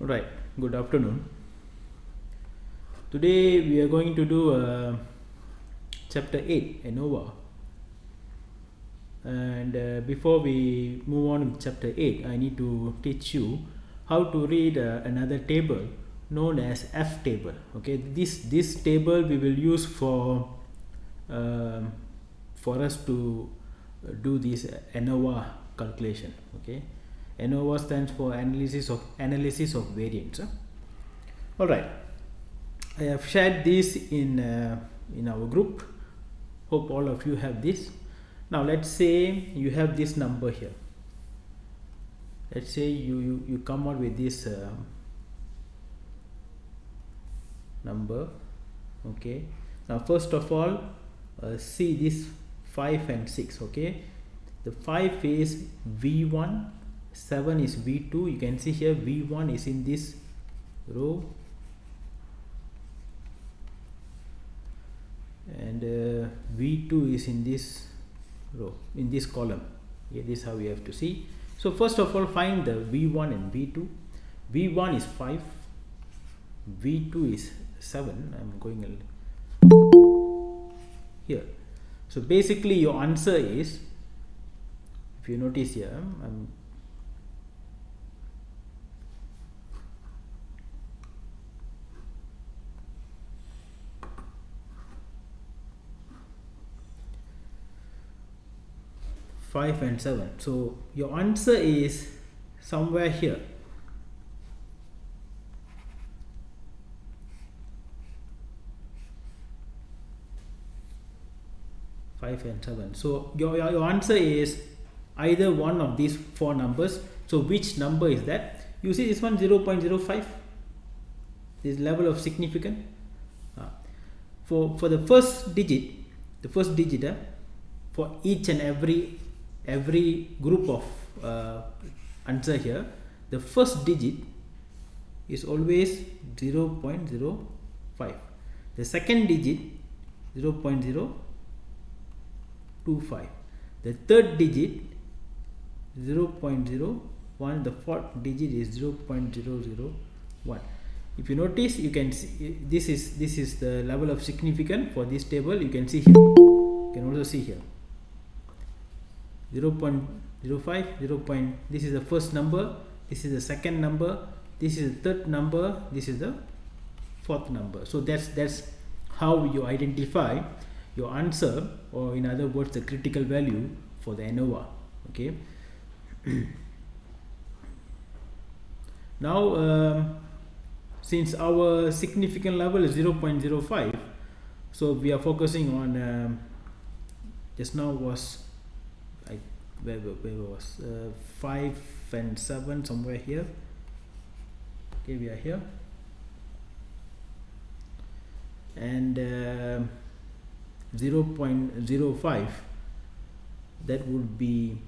Right, good afternoon. Today we are going to do chapter 8 Anova, and before we move on with chapter 8 I need to teach you how to read another table known as F table. Okay, this table we will use for us to do this Anova calculation. Okay, Anova stands for analysis of variance. All right, I have shared this in our group. Hope all of you have this. Now let's say you have this number here. Let's say you come out with this number. Okay, now first of all see this 5 and 6. Okay, the 5 is V1, 7 is V2. You can see here V1 is in this row and V2 is in this row, in this column. Yeah, this is how we have to see. So first of all find the V1 and V2. V1 is 5, V2 is 7. I'm going here. So basically your answer is, if you notice here, I'm 5 and 7. So your answer is somewhere here. Five and 7. So your answer is either one of these four numbers. So which number is that? You see this one 0.05, this level of significance. For the first digit, for each and every group of answer here, the first digit is always 0.05. The second digit 0.025. The third digit 0.01. The fourth digit is 0.001. If you notice, you can see this is the level of significance for this table. You can see here. You can also see here 0.05, 0. This is the first number. This is the second number. This is the third number. This is the fourth number. So that's how you identify your answer, or in other words, the critical value for the Anova. Okay. Now, since our significant level is 0.05, so we are focusing on just now was where was 5 and 7, somewhere here. Okay, we are here, and 0.05, that would be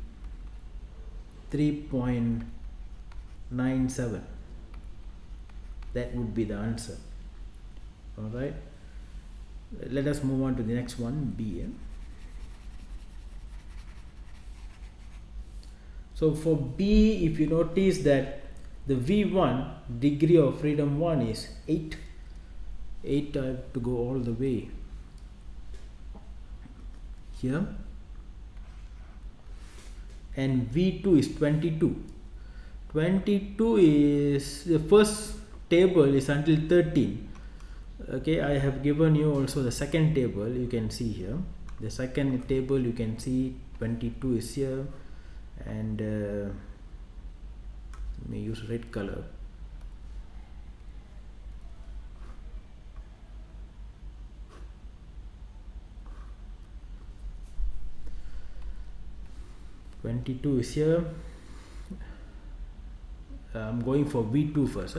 3.97. that would be the answer. All right, let us move on to the next one, B. So for B, if you notice that the V1 degree of freedom 1 is 8. I have to go all the way here, and V2 is 22. 22 is the first table is until 13. Okay, I have given you also the second table. You can see here the second table. You can see 22 is here, and let me use red color. (22) is here. I'm going for V2 first.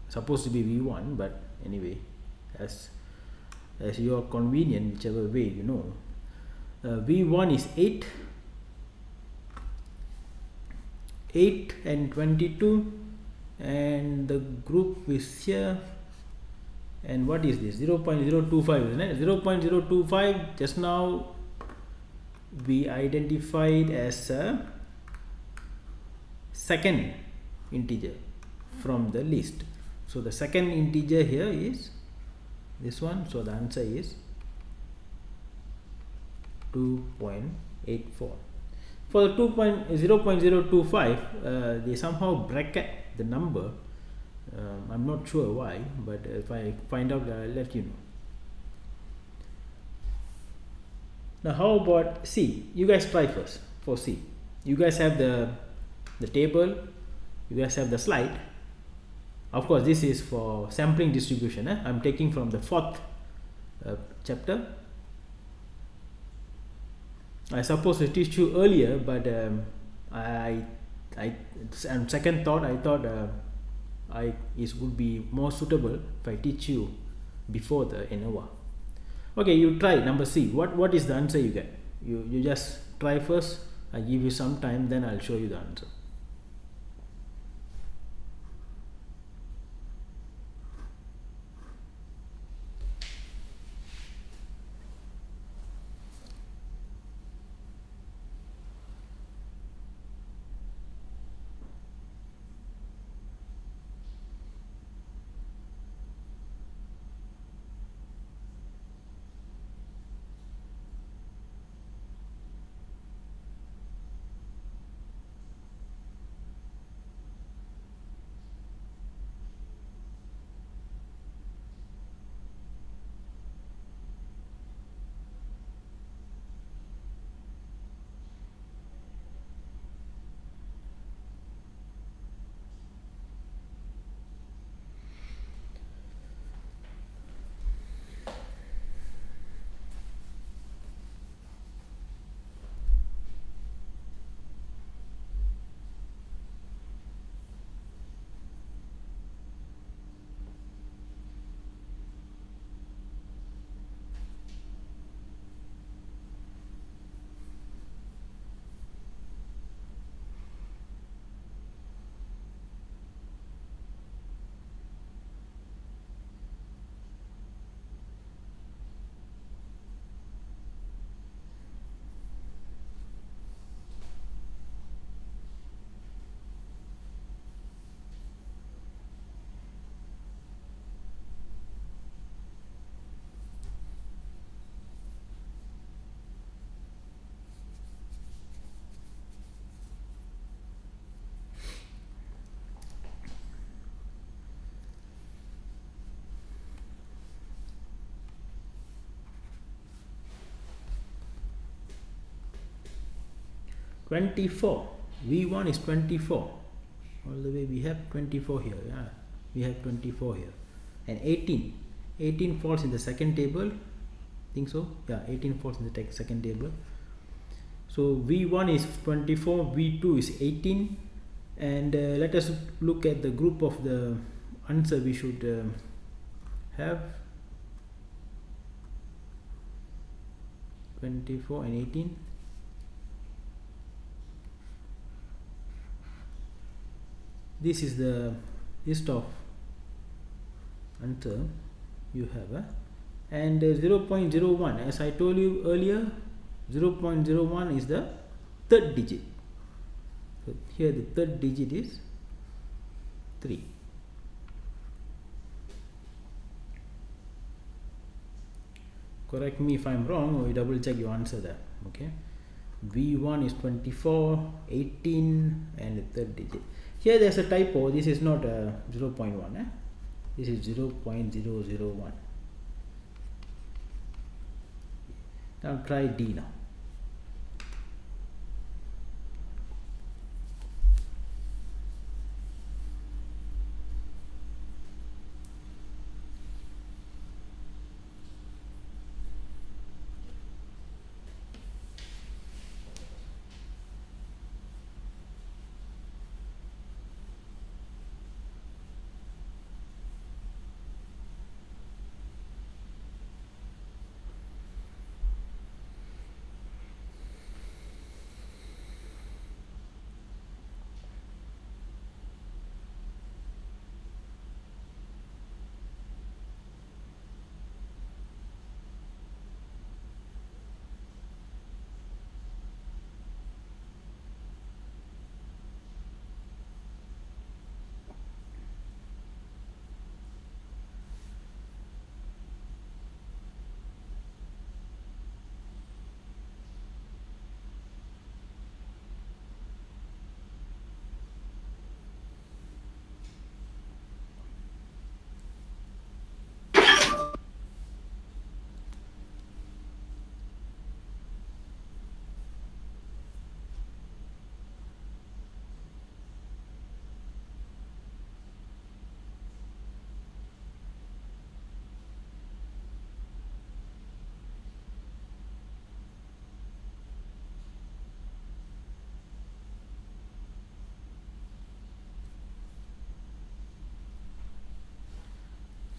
Supposed to be V1, but anyway, as your convenient, whichever way you know. V1 is 8 and 22, and the group is here. And what is this? 0.025, isn't it? 0.025 just now we identified as a second integer. from the list. So the second integer here is this one, so the answer is 2.84. For the 0.025, they somehow bracket the number. I'm not sure why, but if I find out, I'll let you know. Now how about C? You guys try first for C. You guys have the table, you guys have the slide. Of course, this is for sampling distribution. I'm taking from the 4th chapter. I supposed to teach you earlier, but on second thought, I thought it would be more suitable if I teach you before the ANOVA. Okay, you try number C. What is the answer you get? You just try first. I give you some time, then I'll show you the answer. V1 is 24. All the way we have 24 here. Yeah, we have 24 here. And 18 falls in the second table. Think so? Yeah, 18 falls in the second table. So V1 is 24, V2 is 18. And let us look at the group of the answer we should have. 24 and 18. This is the list of answer you have, and 0.01, as I told you earlier, 0.01 is the third digit. So here the third digit is 3. Correct me if I'm wrong, or you double check your answer there. Okay, V1 is 24, 18 and the third digit. Here there's a typo. This is not 0.1. This is 0.001. Now try D now.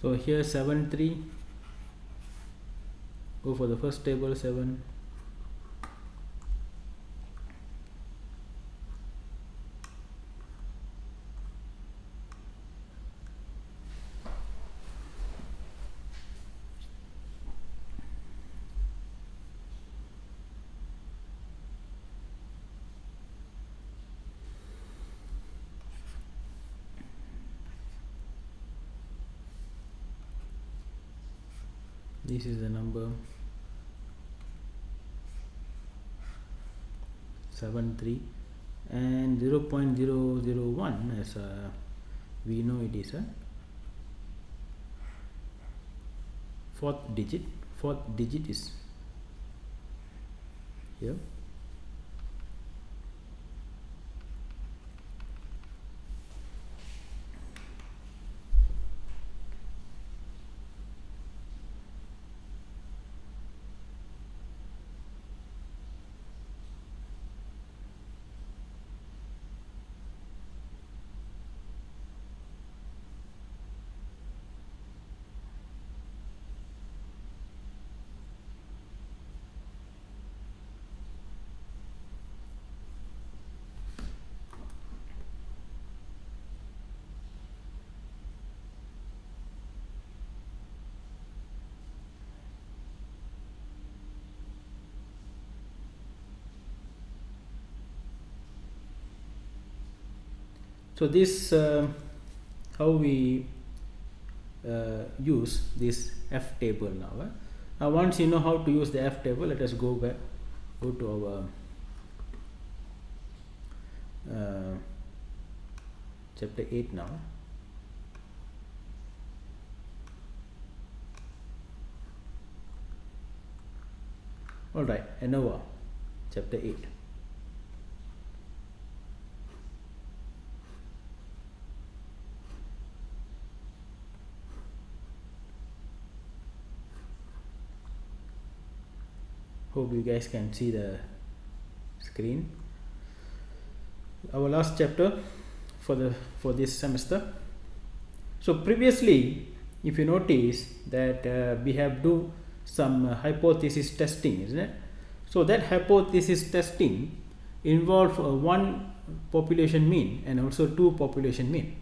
So here 7 3, go for the first table 7. This is the number 7 3, and 0.001, as we know it is a fourth digit is here. So this how we use this F table now. Now once you know how to use the F table, let us go to our chapter 8 now. Alright, Anova chapter 8. Hope you guys can see the screen. Our last chapter for this semester. So previously, if you notice that we have do some hypothesis testing, isn't it? So that hypothesis testing involve one population mean and also two population mean.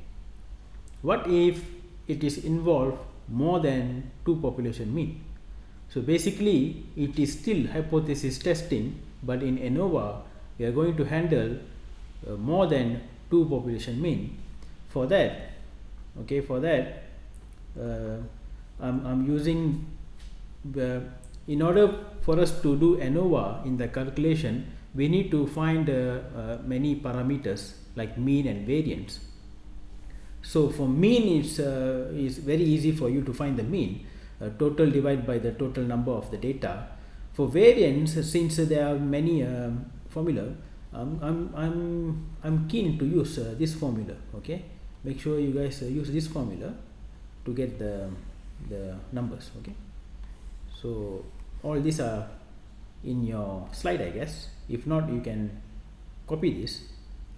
What if it is involve more than two population mean? So basically it is still hypothesis testing, but in Anova we are going to handle more than two population mean. For that, I'm using in order for us to do Anova in the calculation, we need to find many parameters like mean and variance. So for mean, is very easy for you to find the mean. Total divided by the total number of the data. For variance, since there are many formula, I'm keen to use this formula. Okay, make sure you guys use this formula to get the numbers. Okay, so all these are in your slide, I guess. If not, you can copy this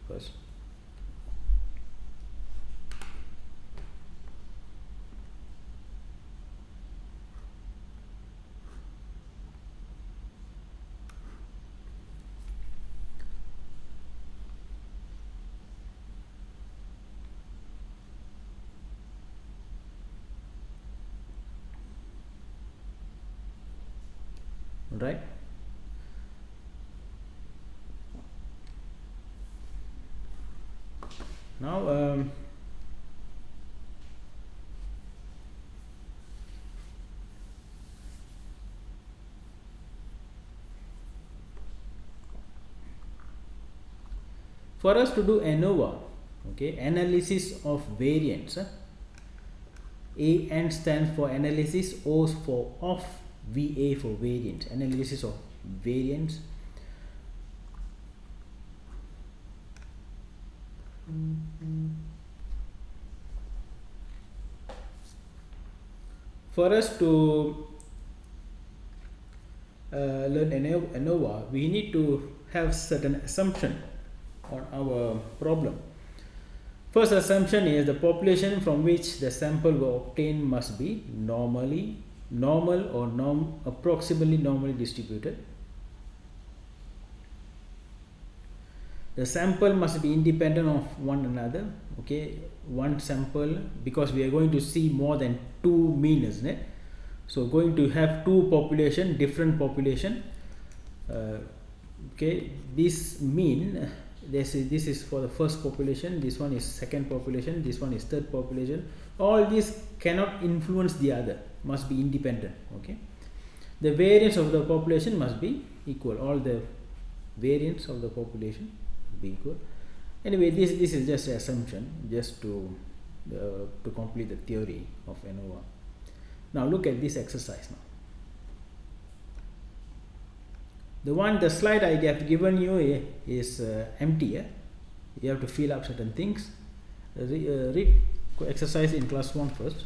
first. Right. Now for us to do Anova, okay, analysis of variance, AN stands for analysis, O for of, VA for variance, analysis of variance. For us to learn Anova, we need to have certain assumption on our problem. First assumption is the population from which the sample were obtained must be normal or approximately normally distributed. The sample must be independent of one another. Okay, one sample, because we are going to see more than two mean, isn't it? So going to have two population, different population. Okay, this mean, this is for the first population, this one is second population, this one is third population. All these cannot influence the other, must be independent. Okay, the variance of the population must be equal. All the variance of the population be equal. Anyway, this is just an assumption, just to complete the theory of ANOVA. Now look at this exercise now. The slide I have given you is empty. You have to fill up certain things. Read exercise in class 1 first.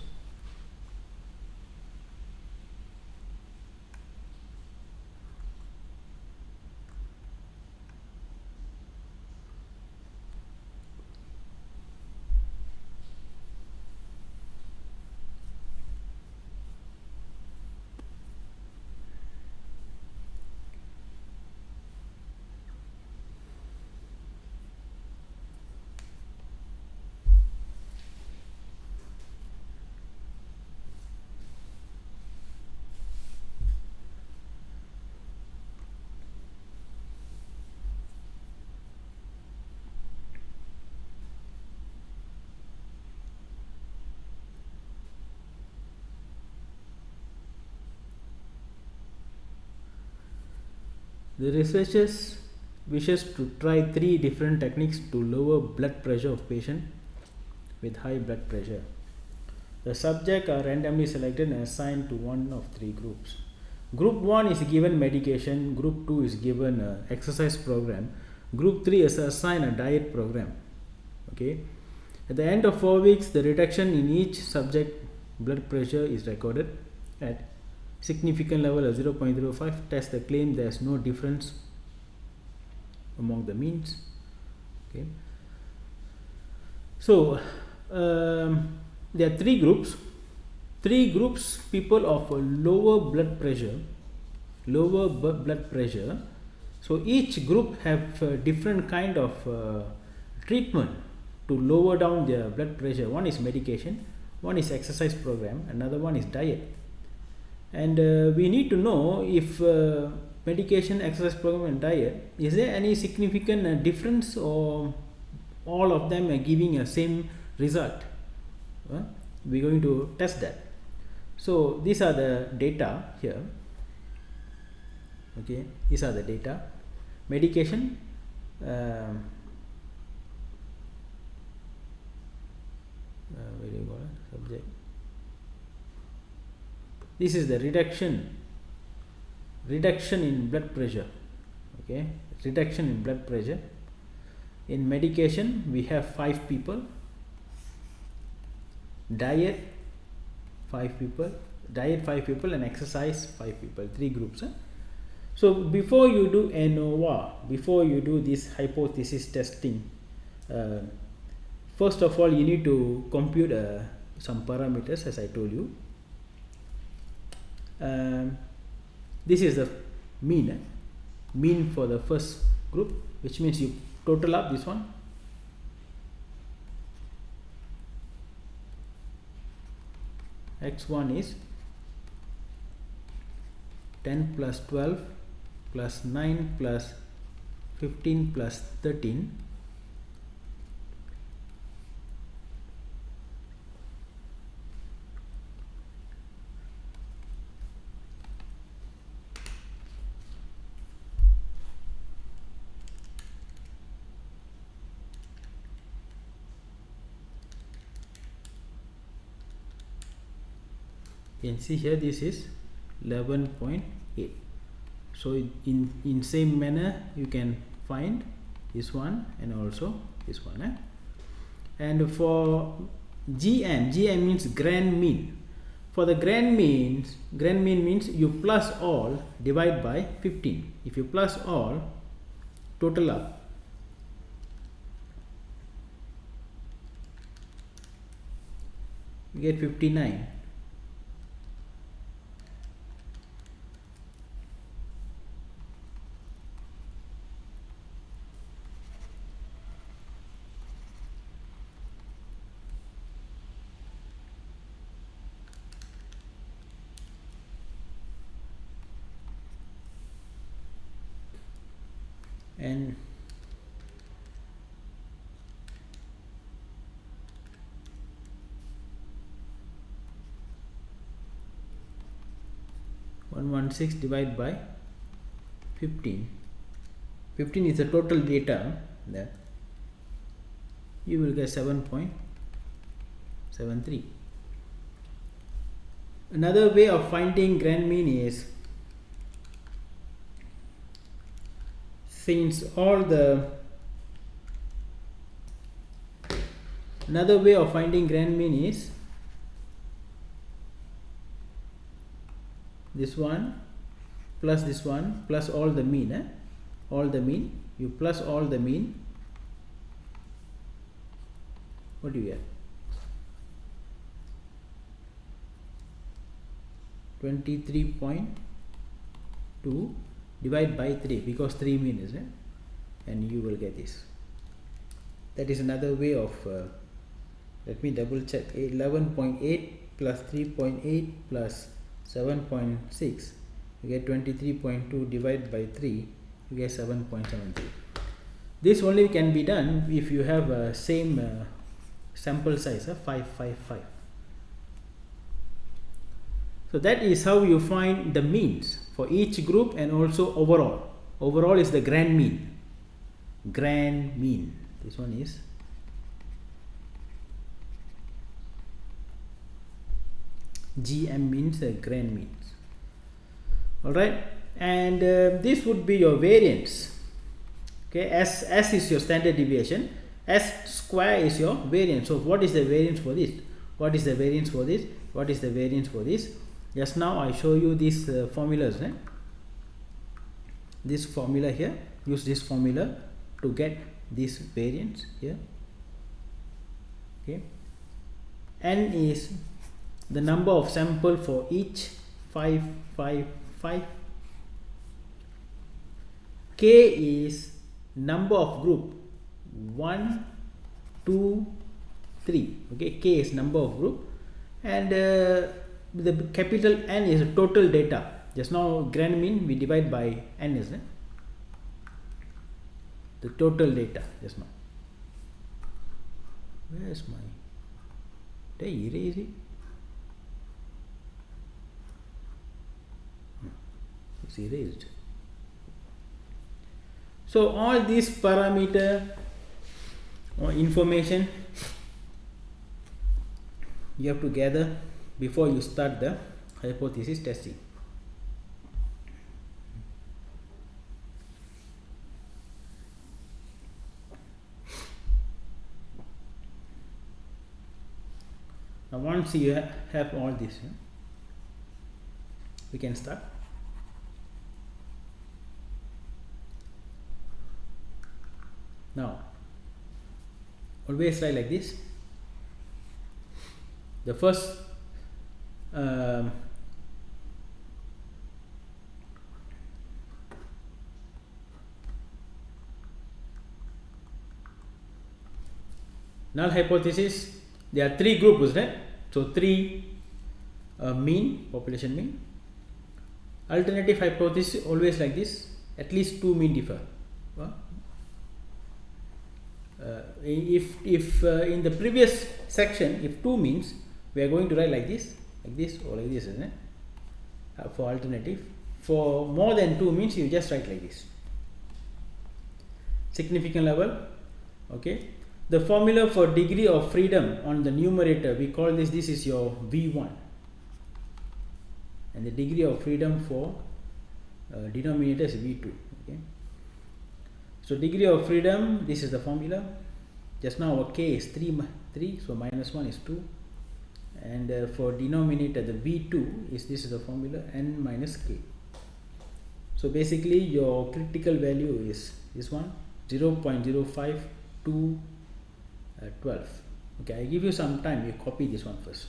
The researchers wishes to try 3 different techniques to lower blood pressure of patient with high blood pressure. The subjects are randomly selected and assigned to one of 3 groups. Group 1 is given medication, group 2 is given exercise program, group 3 is assigned a diet program. Okay. At the end of 4 weeks, the reduction in each subject blood pressure is recorded at significant level of 0.05. Test the claim there is no difference among the means. Okay. So there are 3 groups. 3 groups people of lower blood pressure. So each group have different kind of treatment to lower down their blood pressure. One is medication, one is exercise program, another one is diet. And we need to know if medication, exercise program and diet, is there any significant difference, or all of them are giving a same result? We're going to test that. So these are the data here. Okay, these are the data. Medication, where do you go? Subject. This is the reduction in blood pressure. Okay, reduction in blood pressure. In medication, we have 5 people. Diet 5 people, and exercise 5 people. 3 groups. So before you do ANOVA, before you do this hypothesis testing, first of all you need to compute some parameters, as I told you. This is the mean for the first group, which means you total up this one. X1 is 10 plus 12 plus 9 plus 15 plus 13. You can see here this is 11.8. So in same manner you can find this one and also this one. And for GM means grand mean. For the grand mean means you plus all, divide by 15. If you plus all, total up, you get 59. And (116) divided by 15. 15 is the total data. There you will get 7.73. Another way of finding grand mean is, since all the another way of finding grand mean is this one plus this one plus all the mean, all the mean, you plus all the mean, what do you get? 23.2 divide by 3, because 3 mean is it, and you will get this. That is another way of let me double check. 11.8 plus 3.8 plus 7.6, you get 23.2 divided by 3, you get 7.73. This only can be done if you have a same sample size of 555. So that is how you find the means for each group and also overall. Overall is the grand mean. Grand mean. This one is GM, means grand means. Alright, and this would be your variance. Okay, S is your standard deviation, S square is your variance. So what is the variance for this? What is the variance for this? What is the variance for this? Just now I show you these formulas. This formula here, use this formula to get this variance here. Okay, N is the number of sample for each 555. K is number of group 1, 2, 3. Okay, K is number of group, and the capital N is total data. Just now grand mean we divide by N, isn't it? The total data just now. Where is my? Did I erase it? It's erased. So all these parameter or information you have to gather before you start the hypothesis testing. Now once you have all this, we can start. Now always write like this. The first null hypothesis, there are 3 groups, right? So 3 mean, population mean. Alternative hypothesis always like this, at least 2 mean differ. If in the previous section, if 2 means, we are going to write like this or like this, isn't it? For alternative. For more than 2 means, you just write like this. Significant level. Okay. The formula for degree of freedom on the numerator, we call this is your V1, and the degree of freedom for denominator is V2. Okay. So degree of freedom, this is the formula. Just now our K is 3, so minus 1 is 2, and for denominator the V2 is, this is the formula, N minus K. So basically your critical value is this one, 0.05 to 12. Okay, I give you some time, you copy this one first.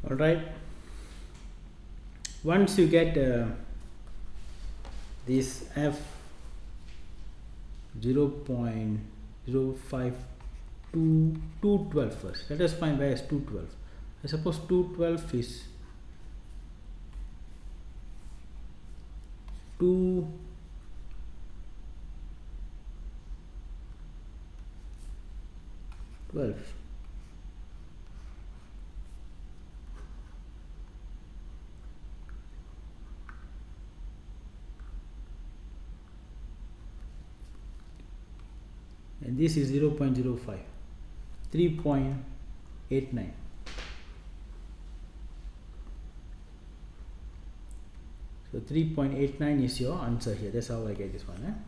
All right, once you get this f 0.05212 first. Let us find where is 212. I suppose 212 is 212. And this is 0.05, 3.89. So 3.89 is your answer here. That's how I get this one.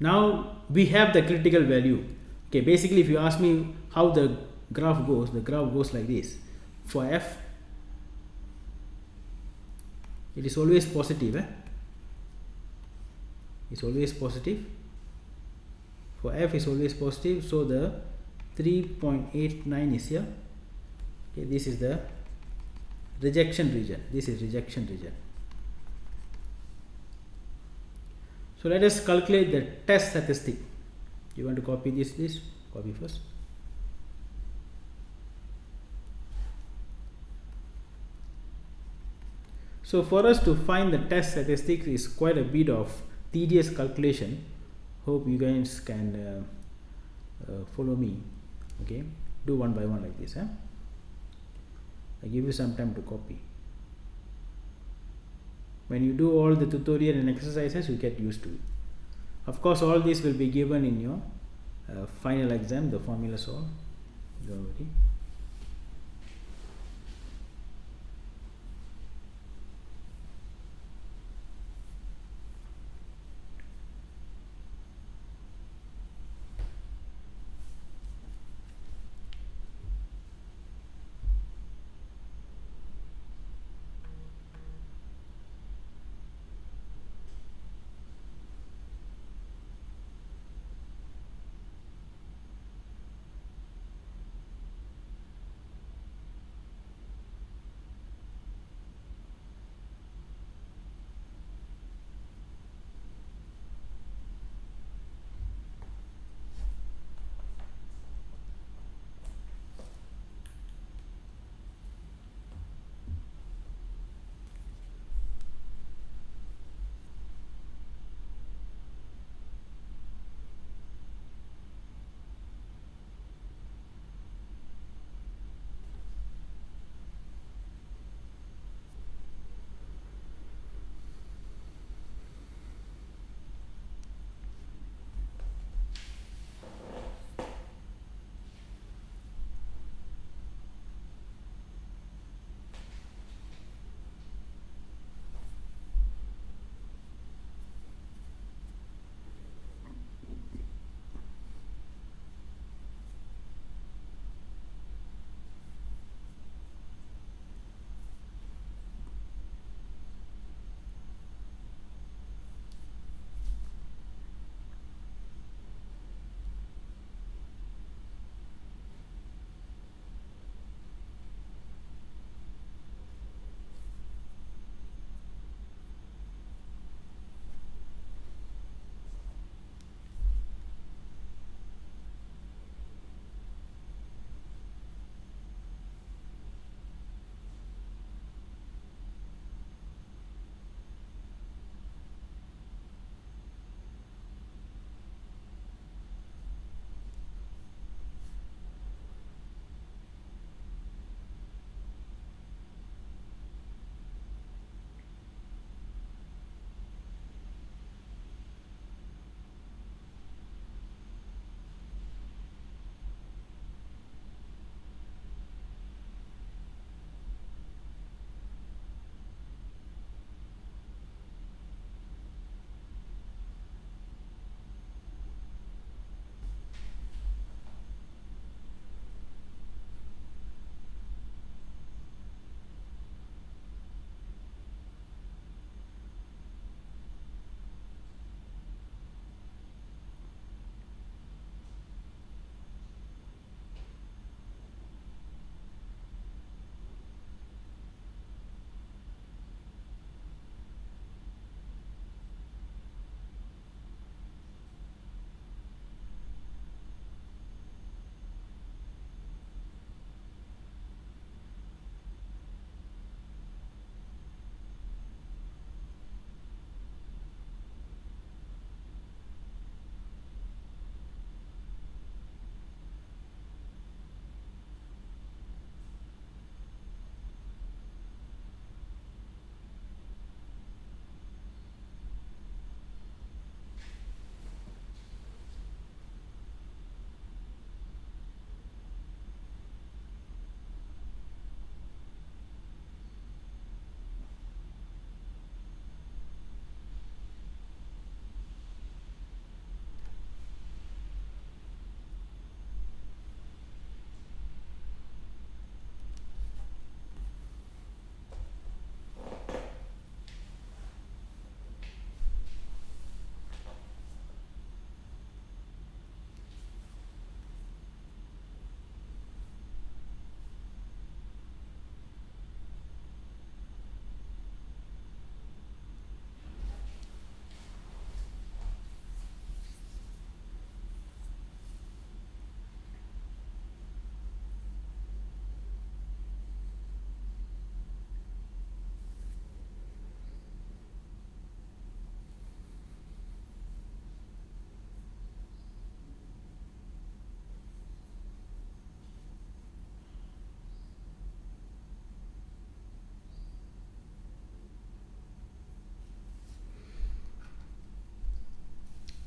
Now we have the critical value. Okay, basically if you ask me how the graph goes like this. For f, it is always positive. It's always positive. For f is always positive, so the 3.89 is here. Okay, this is the rejection region. This is rejection region. So let us calculate the test statistic. You want to copy this? Please copy first. So for us to find the test statistics is quite a bit of tedious calculation. Hope you guys can follow me. Okay, do one by one like this. I give you some time to copy. When you do all the tutorial and exercises, you get used to it. Of course, all this will be given in your final exam, the formula solve. Don't worry.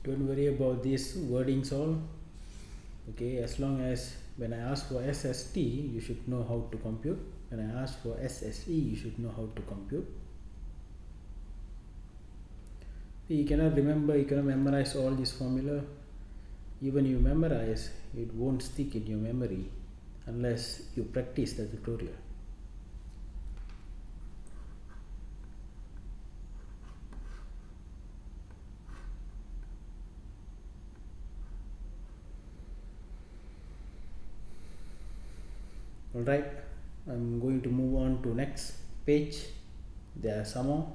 Don't worry about these wordings all. Okay, as long as when I ask for SST, you should know how to compute. When I ask for SSE, you should know how to compute. You cannot remember, you cannot memorize all this formula. Even you memorize, it won't stick in your memory unless you practice the tutorial. Alright, I'm going to move on to next page. There are some more.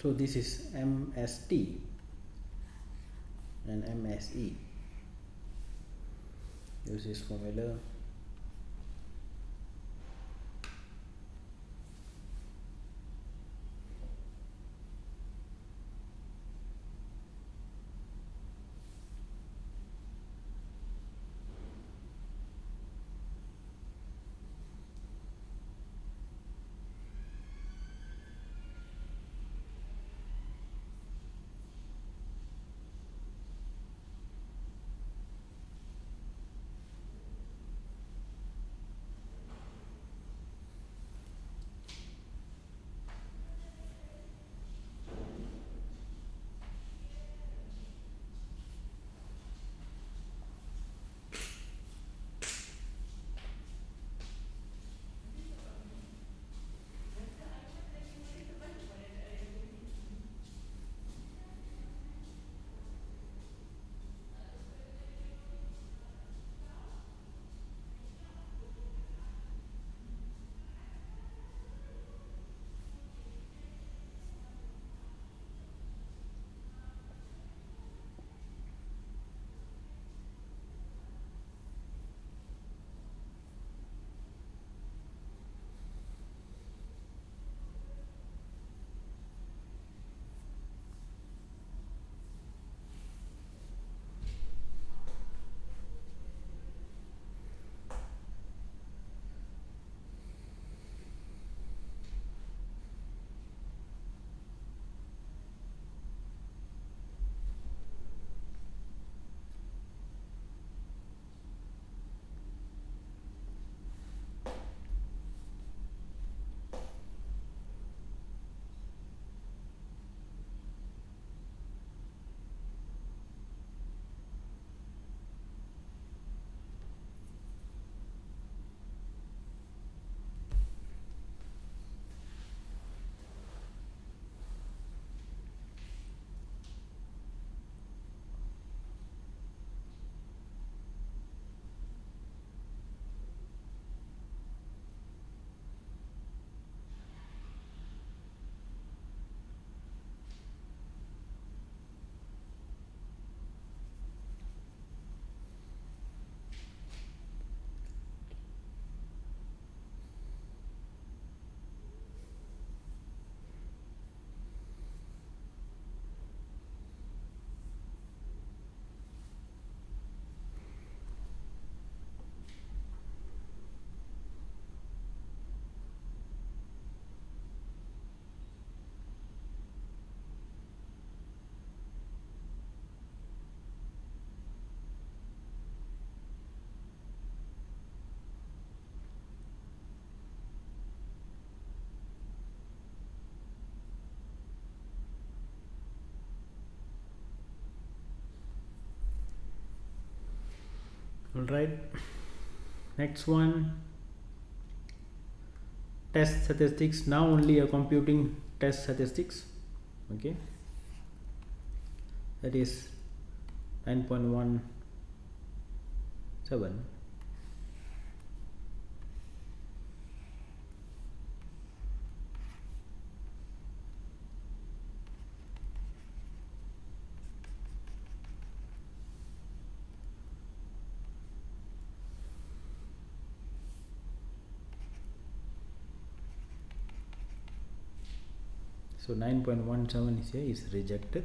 So this is MST and MSE. Use this formula. Alright, next one, test statistics. Now only a computing test statistics. Okay, that is 9.17. So 9.17 is here, is rejected.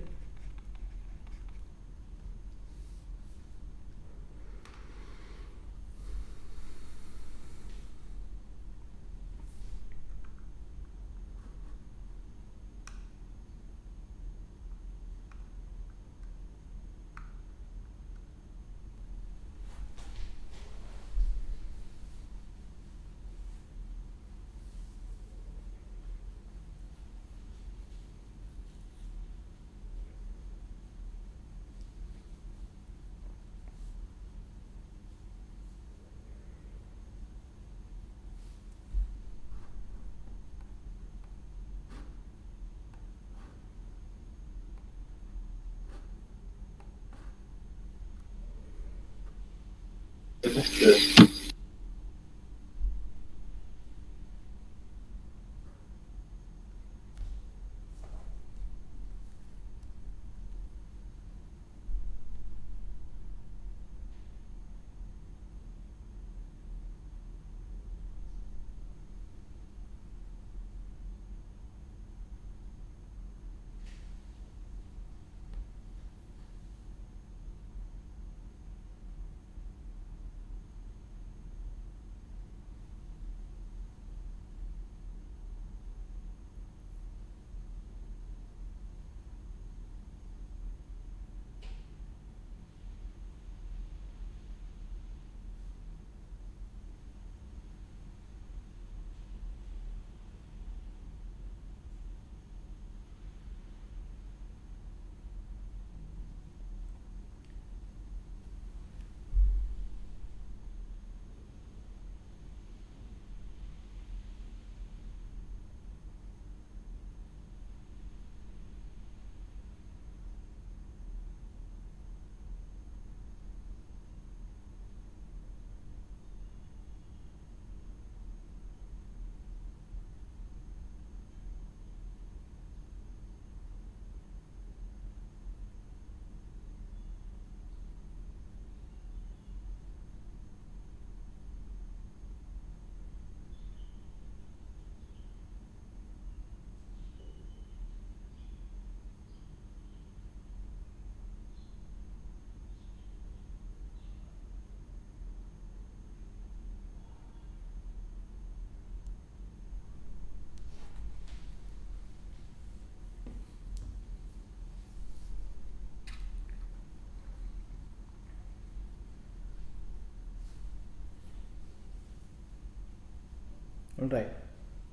All right,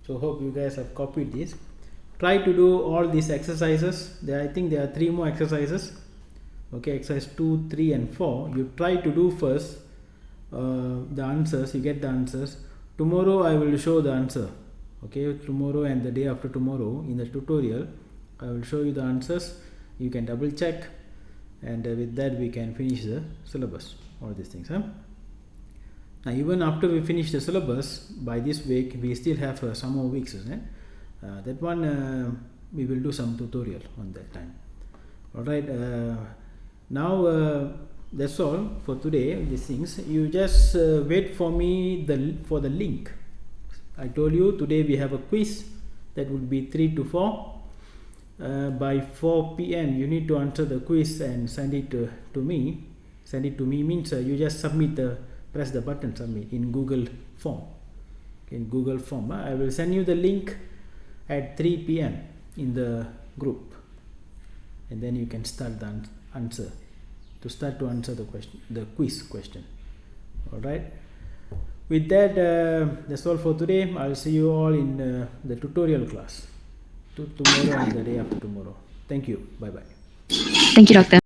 so hope you guys have copied this. Try to do all these exercises. I think there are 3 more exercises. Okay, exercise 2, 3 and 4. You try to do first the answers. You get the answers. Tomorrow I will show the answer. Okay, tomorrow and the day after tomorrow in the tutorial I will show you the answers. You can double check, and with that we can finish the syllabus, all these things. Now even after we finish the syllabus by this week, we still have some more weeks, isn't it? That one we will do some tutorial on that time. Alright, now that's all for today. These things, you just wait for me for the link. I told you today we have a quiz that would be 3 to 4. By 4 p.m. you need to answer the quiz and send it to me. Send it to me means you just submit press the button submit in Google form. In Google form, I will send you the link at 3 p.m. in the group, and then you can start the answer to answer the question, the quiz question. All right. With that, that's all for today. I'll see you all in the tutorial class tomorrow and the day after tomorrow. Thank you. Bye bye. Thank you, Doctor.